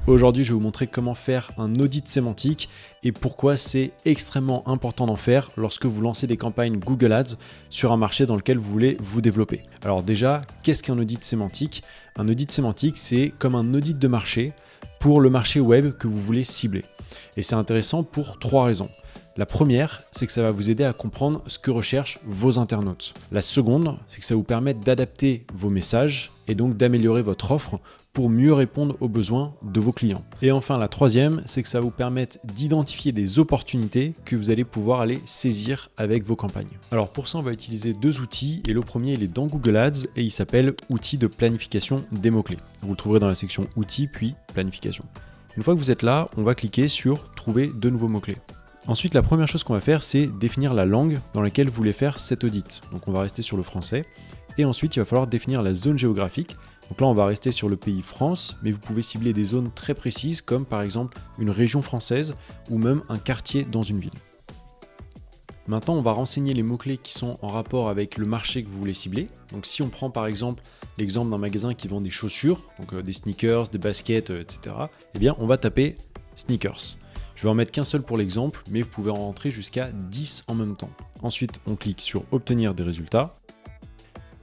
Aujourd'hui, je vais vous montrer comment faire un audit sémantique et pourquoi c'est extrêmement important d'en faire lorsque vous lancez des campagnes Google Ads sur un marché dans lequel vous voulez vous développer. Alors déjà, qu'est-ce qu'un audit sémantique? Un audit sémantique, c'est comme un audit de marché pour le marché web que vous voulez cibler. Et c'est intéressant pour 3 raisons. La première, c'est que ça va vous aider à comprendre ce que recherchent vos internautes. La seconde, c'est que ça vous permet d'adapter vos messages et donc d'améliorer votre offre pour mieux répondre aux besoins de vos clients. Et enfin, la troisième, c'est que ça va vous permettre d'identifier des opportunités que vous allez pouvoir aller saisir avec vos campagnes. Alors pour ça, on va utiliser 2 outils et le premier, il est dans Google Ads et il s'appelle Outils de planification des mots-clés. Vous le trouverez dans la section Outils puis Planification. Une fois que vous êtes là, on va cliquer sur Trouver de nouveaux mots-clés. Ensuite, la première chose qu'on va faire, c'est définir la langue dans laquelle vous voulez faire cet audit. Donc on va rester sur le français. Et ensuite, il va falloir définir la zone géographique. Donc là, on va rester sur le pays France, mais vous pouvez cibler des zones très précises, comme par exemple une région française ou même un quartier dans une ville. Maintenant, on va renseigner les mots-clés qui sont en rapport avec le marché que vous voulez cibler. Donc si on prend par exemple l'exemple d'un magasin qui vend des chaussures, donc des sneakers, des baskets, etc., eh bien on va taper sneakers. Je vais en mettre qu'un seul pour l'exemple, mais vous pouvez en rentrer jusqu'à 10 en même temps. Ensuite, on clique sur Obtenir des résultats.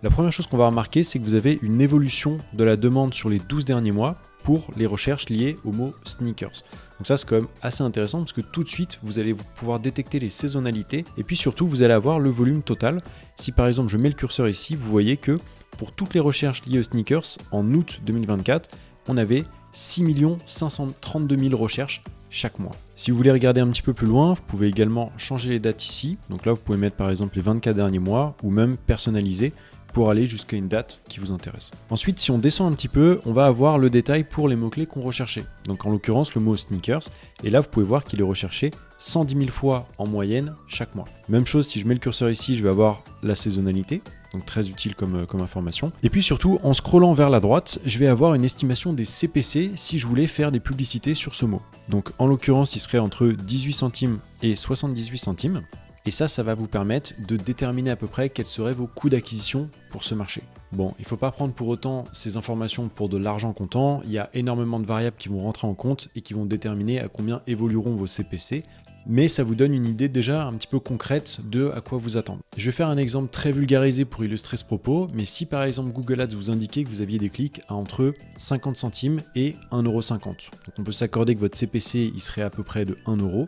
La première chose qu'on va remarquer, c'est que vous avez une évolution de la demande sur les 12 derniers mois pour les recherches liées au mot sneakers. Donc ça, c'est quand même assez intéressant parce que tout de suite, vous allez pouvoir détecter les saisonnalités et puis surtout, vous allez avoir le volume total. Si par exemple, je mets le curseur ici, vous voyez que pour toutes les recherches liées aux sneakers, en août 2024, on avait 6 532 000 recherches chaque mois. Si vous voulez regarder un petit peu plus loin, vous pouvez également changer les dates ici. Donc là, vous pouvez mettre par exemple les 24 derniers mois ou même personnaliser pour aller jusqu'à une date qui vous intéresse. Ensuite, si on descend un petit peu, on va avoir le détail pour les mots-clés qu'on recherchait. Donc en l'occurrence, le mot sneakers. Et là, vous pouvez voir qu'il est recherché 110 000 fois en moyenne chaque mois. Même chose, si je mets le curseur ici, je vais avoir la saisonnalité. Donc très utile comme information. Et puis surtout, en scrollant vers la droite, je vais avoir une estimation des CPC si je voulais faire des publicités sur ce mot. Donc en l'occurrence, il serait entre 18 centimes et 78 centimes. Et ça va vous permettre de déterminer à peu près quels seraient vos coûts d'acquisition pour ce marché. Bon, il ne faut pas prendre pour autant ces informations pour de l'argent comptant. Il y a énormément de variables qui vont rentrer en compte et qui vont déterminer à combien évolueront vos CPC. Mais ça vous donne une idée déjà un petit peu concrète de à quoi vous attendre. Je vais faire un exemple très vulgarisé pour illustrer ce propos, mais si par exemple Google Ads vous indiquait que vous aviez des clics à entre 50 centimes et 1,50 €, donc on peut s'accorder que votre CPC il serait à peu près de 1 €,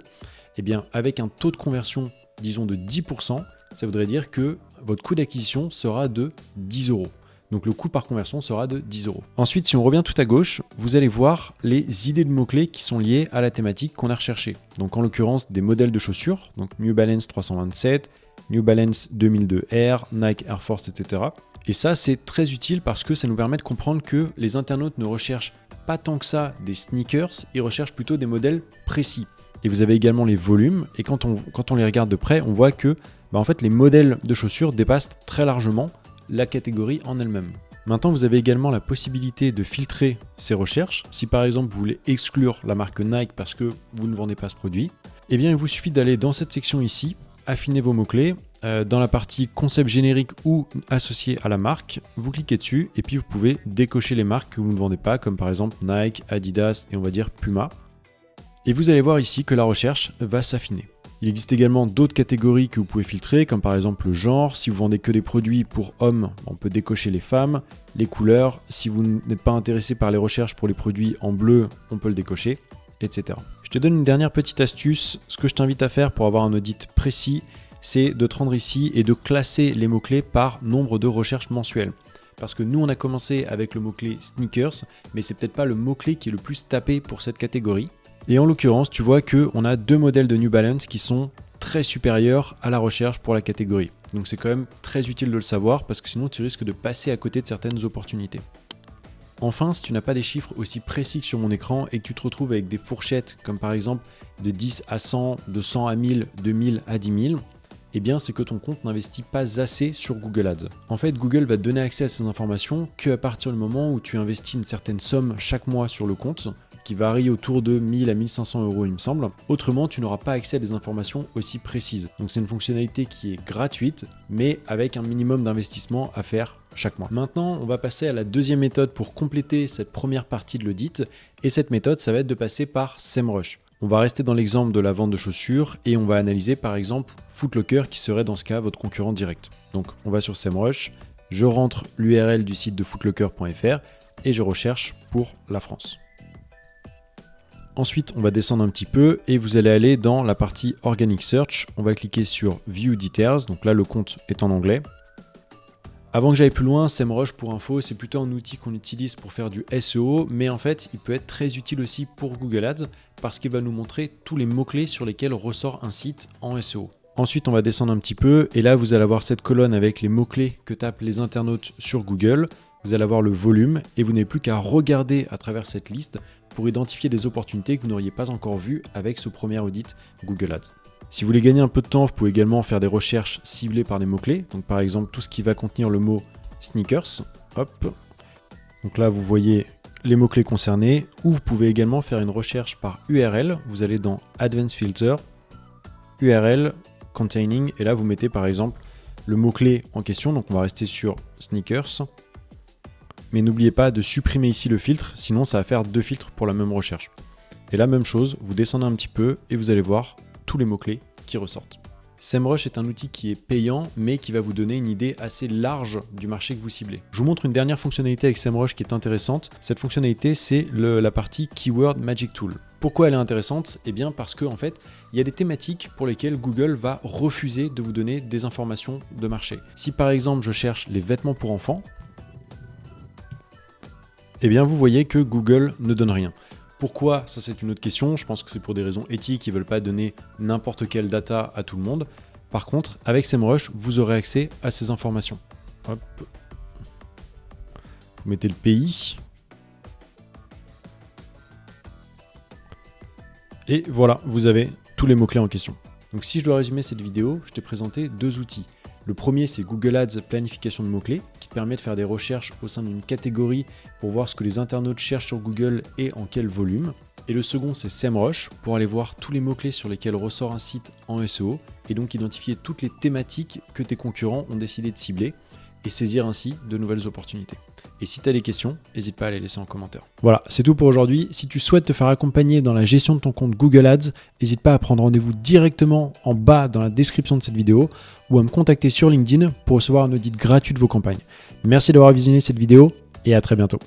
et bien avec un taux de conversion, disons de 10%, ça voudrait dire que votre coût d'acquisition sera de 10 €. Donc le coût par conversion sera de 10 €. Ensuite, si on revient tout à gauche, vous allez voir les idées de mots-clés qui sont liées à la thématique qu'on a recherchée. Donc en l'occurrence, des modèles de chaussures, donc New Balance 327, New Balance 2002 Air, Nike Air Force, etc. Et ça, c'est très utile parce que ça nous permet de comprendre que les internautes ne recherchent pas tant que ça des sneakers, ils recherchent plutôt des modèles précis. Et vous avez également les volumes, et quand on les regarde de près, on voit que en fait, les modèles de chaussures dépassent très largement la catégorie en elle-même. Maintenant, vous avez également la possibilité de filtrer ces recherches. Si par exemple, vous voulez exclure la marque Nike parce que vous ne vendez pas ce produit, eh bien, il vous suffit d'aller dans cette section ici, affiner vos mots-clés, dans la partie concept générique ou associé à la marque, vous cliquez dessus et puis vous pouvez décocher les marques que vous ne vendez pas, comme par exemple Nike, Adidas et on va dire Puma. Et vous allez voir ici que la recherche va s'affiner. Il existe également d'autres catégories que vous pouvez filtrer, comme par exemple le genre. Si vous vendez que des produits pour hommes, on peut décocher les femmes, les couleurs. Si vous n'êtes pas intéressé par les recherches pour les produits en bleu, on peut le décocher, etc. Je te donne une dernière petite astuce. Ce que je t'invite à faire pour avoir un audit précis, c'est de te rendre ici et de classer les mots-clés par nombre de recherches mensuelles. Parce que nous, on a commencé avec le mot-clé sneakers, mais c'est peut-être pas le mot-clé qui est le plus tapé pour cette catégorie. Et en l'occurrence, tu vois qu'on a 2 modèles de New Balance qui sont très supérieurs à la recherche pour la catégorie. Donc c'est quand même très utile de le savoir parce que sinon tu risques de passer à côté de certaines opportunités. Enfin, si tu n'as pas des chiffres aussi précis que sur mon écran et que tu te retrouves avec des fourchettes comme par exemple de 10 à 100, de 100 à 1000, de 1000 à 10 000, eh bien c'est que ton compte n'investit pas assez sur Google Ads. En fait, Google va te donner accès à ces informations qu'à partir du moment où tu investis une certaine somme chaque mois sur le compte, qui varie autour de 1000 à 1500 €, il me semble. Autrement, tu n'auras pas accès à des informations aussi précises. Donc c'est une fonctionnalité qui est gratuite, mais avec un minimum d'investissement à faire chaque mois. Maintenant, on va passer à la deuxième méthode pour compléter cette première partie de l'audit. Et cette méthode, ça va être de passer par SEMrush. On va rester dans l'exemple de la vente de chaussures et on va analyser par exemple Foot Locker qui serait dans ce cas votre concurrent direct. Donc on va sur SEMrush, je rentre l'URL du site de footlocker.fr et je recherche pour la France. Ensuite, on va descendre un petit peu et vous allez aller dans la partie Organic Search. On va cliquer sur View Details, donc là le compte est en anglais. Avant que j'aille plus loin, SEMrush pour info, c'est plutôt un outil qu'on utilise pour faire du SEO, mais en fait, il peut être très utile aussi pour Google Ads parce qu'il va nous montrer tous les mots-clés sur lesquels ressort un site en SEO. Ensuite, on va descendre un petit peu et là, vous allez avoir cette colonne avec les mots-clés que tapent les internautes sur Google. Vous allez avoir le volume et vous n'avez plus qu'à regarder à travers cette liste pour identifier des opportunités que vous n'auriez pas encore vues avec ce premier audit Google Ads. Si vous voulez gagner un peu de temps, vous pouvez également faire des recherches ciblées par des mots-clés. Donc par exemple, tout ce qui va contenir le mot sneakers. Hop. Donc là, vous voyez les mots-clés concernés. Ou vous pouvez également faire une recherche par URL. Vous allez dans Advanced Filter, URL, Containing. Et là, vous mettez par exemple le mot-clé en question. Donc on va rester sur sneakers. Mais n'oubliez pas de supprimer ici le filtre. Sinon, ça va faire deux filtres pour la même recherche. Et la même chose, vous descendez un petit peu et vous allez voir tous les mots-clés qui ressortent. SEMrush est un outil qui est payant, mais qui va vous donner une idée assez large du marché que vous ciblez. Je vous montre une dernière fonctionnalité avec SEMrush qui est intéressante. Cette fonctionnalité, c'est la partie Keyword Magic Tool. Pourquoi elle est intéressante ? Eh bien parce qu'en fait, il y a des thématiques pour lesquelles Google va refuser de vous donner des informations de marché. Si par exemple, je cherche les vêtements pour enfants, eh bien vous voyez que Google ne donne rien. Pourquoi ? Ça c'est une autre question, je pense que c'est pour des raisons éthiques, ils ne veulent pas donner n'importe quelle data à tout le monde. Par contre, avec SEMrush, vous aurez accès à ces informations. Hop. Vous mettez le pays. Et voilà, vous avez tous les mots-clés en question. Donc si je dois résumer cette vidéo, je t'ai présenté deux outils. Le premier, c'est Google Ads planification de mots-clés, qui te permet de faire des recherches au sein d'une catégorie pour voir ce que les internautes cherchent sur Google et en quel volume. Et le second, c'est SEMrush, pour aller voir tous les mots-clés sur lesquels ressort un site en SEO, et donc identifier toutes les thématiques que tes concurrents ont décidé de cibler, et saisir ainsi de nouvelles opportunités. Et si tu as des questions, n'hésite pas à les laisser en commentaire. Voilà, c'est tout pour aujourd'hui. Si tu souhaites te faire accompagner dans la gestion de ton compte Google Ads, n'hésite pas à prendre rendez-vous directement en bas dans la description de cette vidéo ou à me contacter sur LinkedIn pour recevoir un audit gratuit de vos campagnes. Merci d'avoir visionné cette vidéo et à très bientôt.